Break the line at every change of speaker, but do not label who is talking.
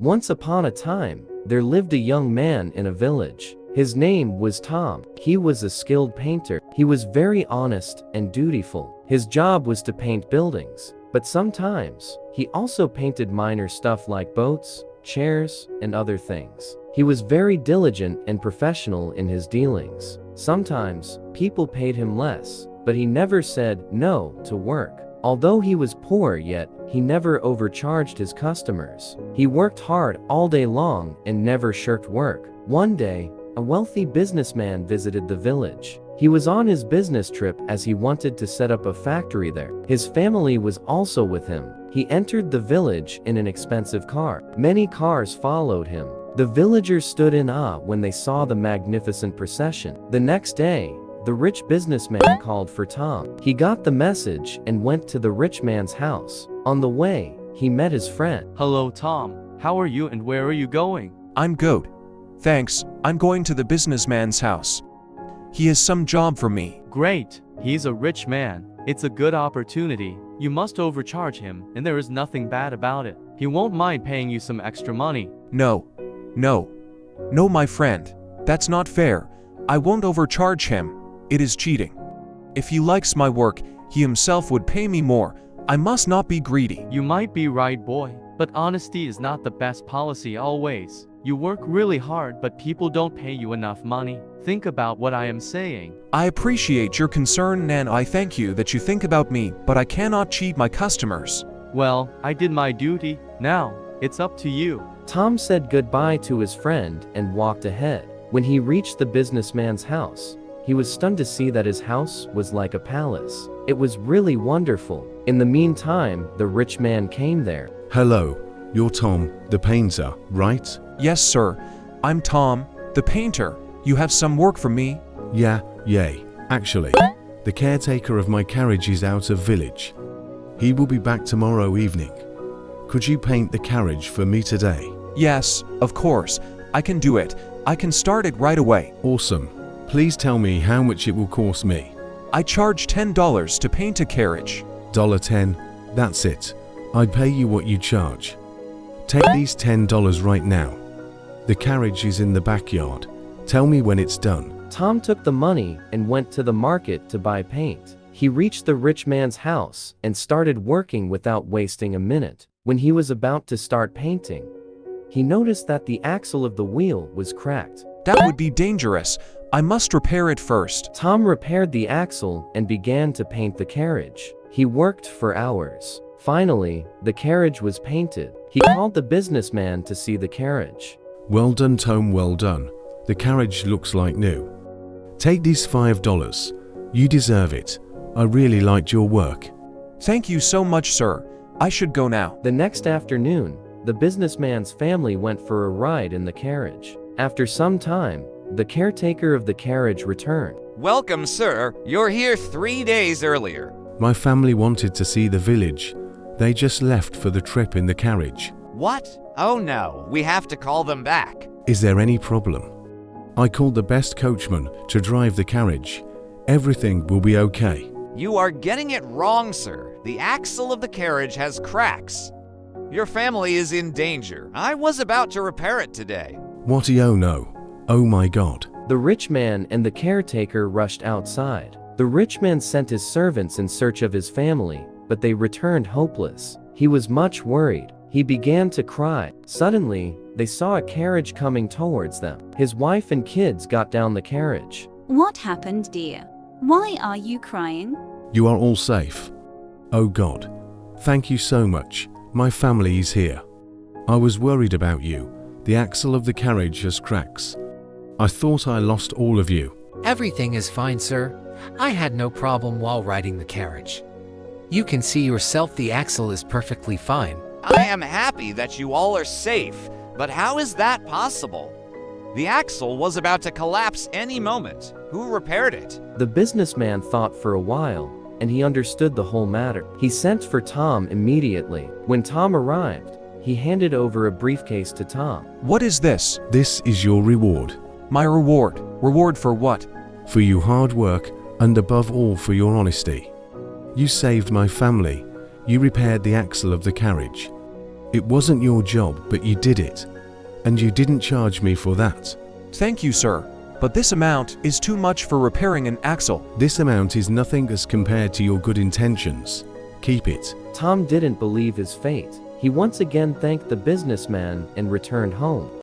Once upon a time, there lived a young man in a village. His name was Tom. He was a skilled painter. He was very honest and dutiful. His job was to paint buildings, but sometimes he also painted minor stuff like boats, chairs, and other things. He was very diligent and professional in his dealings. Sometimes people paid him less, but he never said no to work. Although he was poor, yet he never overcharged his customers. He worked hard all day long and never shirked work. One day, a wealthy businessman visited the village. He was on his business trip as he wanted to set up a factory there. His family was also with him. He entered the village in an expensive car. Many cars followed him. The villagers stood in awe when they saw the magnificent procession. The next day, the rich businessman called for Tom. He got the message and went to the rich man's house. On the way, he met his friend.
Hello, Tom. How are you and where are you going?
I'm good. Thanks, I'm going to the businessman's house. He has some job for me.
Great. He's a rich man. It's a good opportunity. You must overcharge him, and there is nothing bad about it. He won't mind paying you some extra money.
No, my friend. That's not fair. I won't overcharge him. It is cheating. If he likes my work, he himself would pay me more. I must not be greedy.
You might be right, boy, but honesty is not the best policy always. You work really hard, but people don't pay you enough money. Think about what I am saying.
I appreciate your concern and I thank you that you think about me, but I cannot cheat my customers.
Well, I did my duty. Now, it's up to you.
Tom said goodbye to his friend and walked ahead. When he reached the businessman's house, he was stunned to see that his house was like a palace. It was really wonderful. In the meantime, the rich man came there.
Hello, you're Tom, the painter, right?
Yes, sir. I'm Tom, the painter. You have some work for me?
Yay. Actually, the caretaker of my carriage is out of village. He will be back tomorrow evening. Could you paint the carriage for me today?
Yes, of course. I can do it. I can start it right away.
Awesome. Please tell me how much it will cost me.
I charge $10 to paint a carriage.
$10? That's it. I pay you what you charge. Take these $10 right now. The carriage is in the backyard. Tell me when it's done.
Tom took the money and went to the market to buy paint. He reached the rich man's house and started working without wasting a minute. When he was about to start painting, he noticed that the axle of the wheel was cracked.
That would be dangerous. I must repair it first.
Tom repaired the axle and began to paint the carriage. He worked for hours. Finally, the carriage was painted. He called the businessman to see the carriage.
Well done, Tom, well done. The carriage looks like new. Take these $5. You deserve it. I really liked your work.
Thank you so much, sir. I should go now.
The next afternoon, the businessman's family went for a ride in the carriage. After some time, the caretaker of the carriage returned.
Welcome, sir. You're here 3 days earlier.
My family wanted to see the village. They just left for the trip in the carriage.
What? Oh no, we have to call them back.
Is there any problem? I called the best coachman to drive the carriage. Everything will be okay.
You are getting it wrong, sir. The axle of the carriage has cracks. Your family is in danger. I was about to repair it today.
What? Oh no. Oh my God.
The rich man and the caretaker rushed outside. The rich man sent his servants in search of his family, but they returned hopeless. He was much worried. He began to cry. Suddenly, they saw a carriage coming towards them. His wife and kids got down the carriage.
What happened, dear? Why are you crying?
You are all safe. Oh God. Thank you so much. My family is here. I was worried about you. The axle of the carriage has cracks. I thought I lost all of you.
Everything is fine, sir. I had no problem while riding the carriage. You can see yourself the axle is perfectly fine.
I am happy that you all are safe, but how is that possible? The axle was about to collapse any moment. Who repaired it?
The businessman thought for a while, and he understood the whole matter. He sent for Tom immediately. When Tom arrived, he handed over a briefcase to Tom.
What is this?
This is your reward.
My reward. Reward for what?
For your hard work and above all for your honesty. You saved my family. You repaired the axle of the carriage. It wasn't your job, but you did it. And you didn't charge me for that.
Thank you, sir. But this amount is too much for repairing an axle.
This amount is nothing as compared to your good intentions. Keep it.
Tom didn't believe his fate. He once again thanked the businessman and returned home.